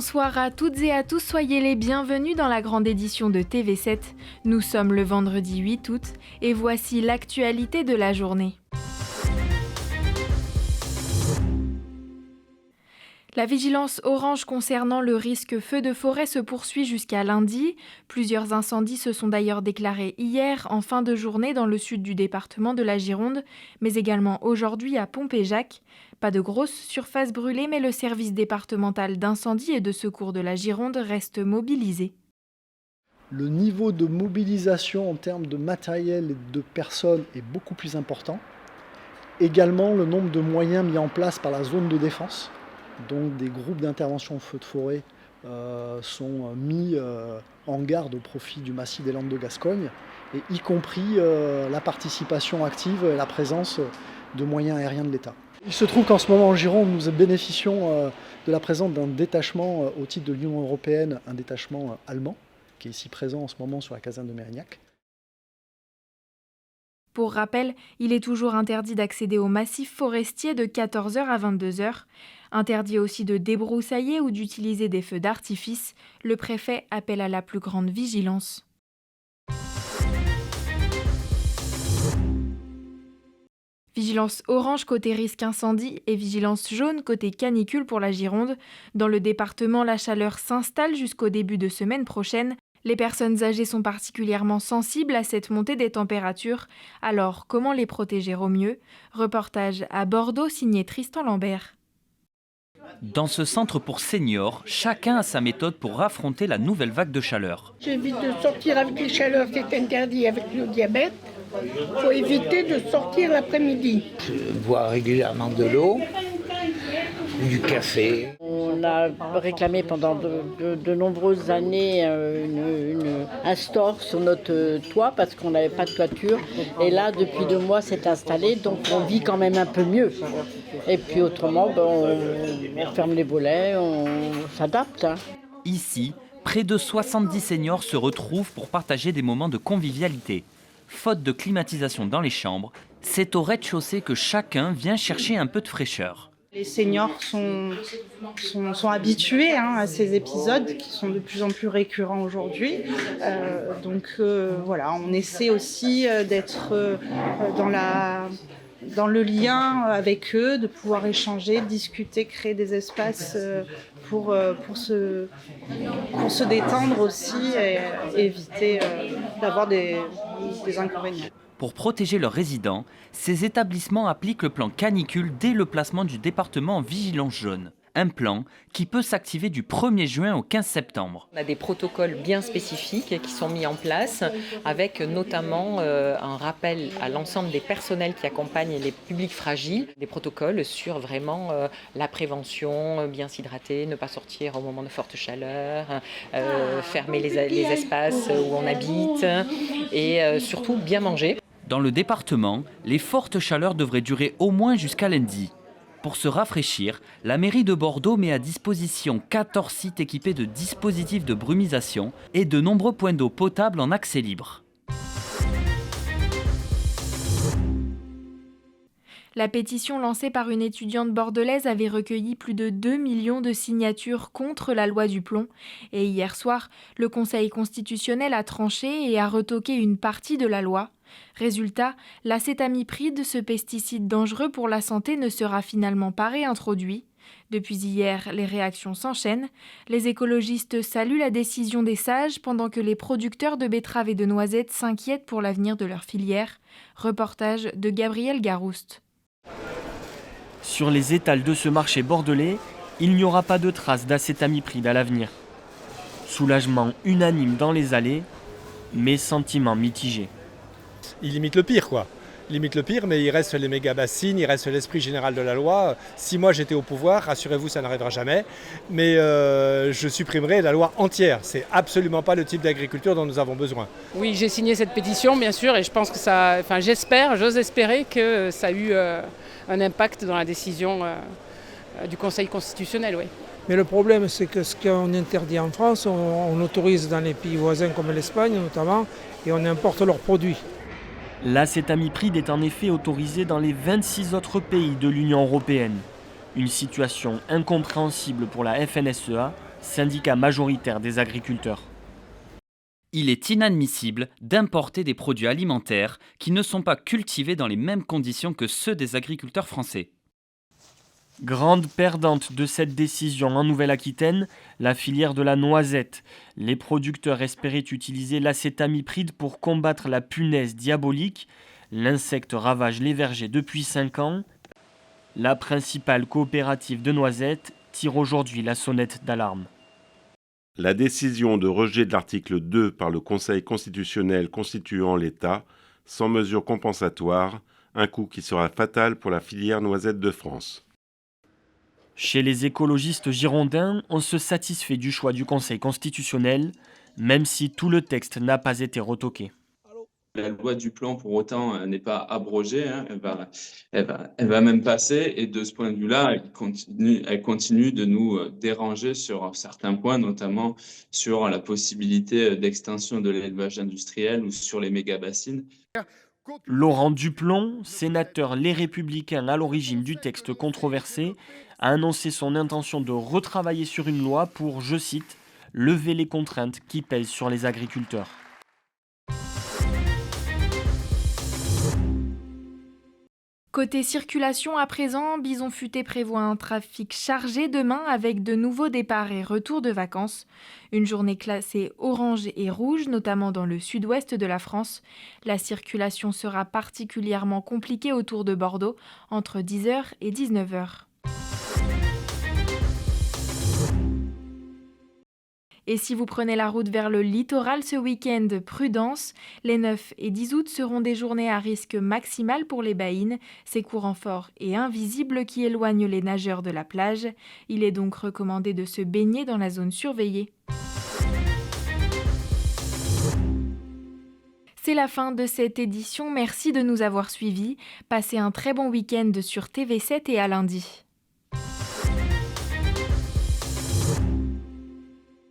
Bonsoir à toutes et à tous, soyez les bienvenus dans la grande édition de TV7. Nous sommes le vendredi 8 août et voici l'actualité de la journée. La vigilance orange concernant le risque feu de forêt se poursuit jusqu'à lundi. Plusieurs incendies se sont d'ailleurs déclarés hier en fin de journée dans le sud du département de la Gironde, mais également aujourd'hui à Pompéjac. Pas de grosses surfaces brûlées, mais le service départemental d'incendie et de secours de la Gironde reste mobilisé. Le niveau de mobilisation en termes de matériel et de personnes est beaucoup plus important. Également, le nombre de moyens mis en place par la zone de défense. Donc des groupes d'intervention au feu de forêt sont mis en garde au profit du massif des Landes de Gascogne, et y compris la participation active et la présence de moyens aériens de l'État. Il se trouve qu'en ce moment en Gironde, nous bénéficions de la présence d'un détachement au titre de l'Union européenne, un détachement allemand, qui est ici présent en ce moment sur la caserne de Mérignac. Pour rappel, il est toujours interdit d'accéder au massif forestier de 14h à 22h. Interdit aussi de débroussailler ou d'utiliser des feux d'artifice. Le préfet appelle à la plus grande vigilance. Vigilance orange côté risque incendie et vigilance jaune côté canicule pour la Gironde. Dans le département, la chaleur s'installe jusqu'au début de semaine prochaine. Les personnes âgées sont particulièrement sensibles à cette montée des températures. Alors, comment les protéger au mieux ? Reportage à Bordeaux signé Tristan Lambert. Dans ce centre pour seniors, chacun a sa méthode pour affronter la nouvelle vague de chaleur. J'évite de sortir avec les chaleurs, c'est interdit avec le diabète. Il faut éviter de sortir l'après-midi. Je bois régulièrement de l'eau, du café. On a réclamé pendant de nombreuses années un store sur notre toit parce qu'on n'avait pas de toiture. Et là, depuis 2 mois, c'est installé, donc on vit quand même un peu mieux. Et puis autrement, on ferme les volets, on s'adapte. Ici, près de 70 seniors se retrouvent pour partager des moments de convivialité. Faute de climatisation dans les chambres, c'est au rez-de-chaussée que chacun vient chercher un peu de fraîcheur. Les seniors sont habitués à ces épisodes qui sont de plus en plus récurrents aujourd'hui. Voilà, on essaie aussi d'être dans le lien avec eux, de pouvoir échanger, discuter, créer des espaces pour se détendre aussi et éviter d'avoir des inconvénients. Pour protéger leurs résidents, ces établissements appliquent le plan canicule dès le placement du département en vigilance jaune. Un plan qui peut s'activer du 1er juin au 15 septembre. On a des protocoles bien spécifiques qui sont mis en place, avec notamment un rappel à l'ensemble des personnels qui accompagnent les publics fragiles, des protocoles sur vraiment la prévention, bien s'hydrater, ne pas sortir au moment de forte chaleur, fermer les espaces où on habite et surtout bien manger. Dans le département, les fortes chaleurs devraient durer au moins jusqu'à lundi. Pour se rafraîchir, la mairie de Bordeaux met à disposition 14 sites équipés de dispositifs de brumisation et de nombreux points d'eau potable en accès libre. La pétition lancée par une étudiante bordelaise avait recueilli plus de 2 millions de signatures contre la loi du plomb. Et hier soir, le Conseil constitutionnel a tranché et a retoqué une partie de la loi. Résultat, l'acétamipride, ce pesticide dangereux pour la santé, ne sera finalement pas réintroduit. Depuis hier, les réactions s'enchaînent. Les écologistes saluent la décision des sages pendant que les producteurs de betteraves et de noisettes s'inquiètent pour l'avenir de leur filière. Reportage de Gabriel Garouste. Sur les étals de ce marché bordelais, il n'y aura pas de traces d'acétamipride à l'avenir. Soulagement unanime dans les allées, mais sentiments mitigés. Il limite le pire, quoi. Il limite le pire, mais il reste les méga-bassines, il reste l'esprit général de la loi. Si moi j'étais au pouvoir, rassurez-vous, ça n'arrivera jamais. Mais je supprimerai la loi entière. C'est absolument pas le type d'agriculture dont nous avons besoin. Oui, j'ai signé cette pétition, bien sûr, et je pense que j'ose espérer que ça a eu un impact dans la décision du Conseil constitutionnel, oui. Mais le problème, c'est que ce qu'on interdit en France, on autorise dans les pays voisins comme l'Espagne notamment, et on importe leurs produits. L'acétamipride est en effet autorisé dans les 26 autres pays de l'Union européenne. Une situation incompréhensible pour la FNSEA, syndicat majoritaire des agriculteurs. Il est inadmissible d'importer des produits alimentaires qui ne sont pas cultivés dans les mêmes conditions que ceux des agriculteurs français. Grande perdante de cette décision en Nouvelle-Aquitaine, la filière de la noisette. Les producteurs espéraient utiliser l'acétamipride pour combattre la punaise diabolique. L'insecte ravage les vergers depuis 5 ans. La principale coopérative de noisettes tire aujourd'hui la sonnette d'alarme. La décision de rejet de l'article 2 par le Conseil constitutionnel constituant l'État, sans mesure compensatoire, un coup qui sera fatal pour la filière noisette de France. Chez les écologistes girondins, on se satisfait du choix du Conseil constitutionnel, même si tout le texte n'a pas été retoqué. La loi du plan, pour autant, n'est pas abrogée, hein. Elle va même passer. Et de ce point de vue-là, elle continue de nous déranger sur certains points, notamment sur la possibilité d'extension de l'élevage industriel ou sur les méga-bassines. Laurent Duplon, sénateur Les Républicains à l'origine du texte controversé, a annoncé son intention de retravailler sur une loi pour, je cite, « lever les contraintes qui pèsent sur les agriculteurs ». Côté circulation à présent, Bison Futé prévoit un trafic chargé demain avec de nouveaux départs et retours de vacances. Une journée classée orange et rouge, notamment dans le sud-ouest de la France. La circulation sera particulièrement compliquée autour de Bordeaux, entre 10h et 19h. Et si vous prenez la route vers le littoral ce week-end, prudence. Les 9 et 10 août seront des journées à risque maximal pour les baïnes, ces courants forts et invisibles qui éloignent les nageurs de la plage. Il est donc recommandé de se baigner dans la zone surveillée. C'est la fin de cette édition, merci de nous avoir suivis. Passez un très bon week-end sur TV7 et à lundi.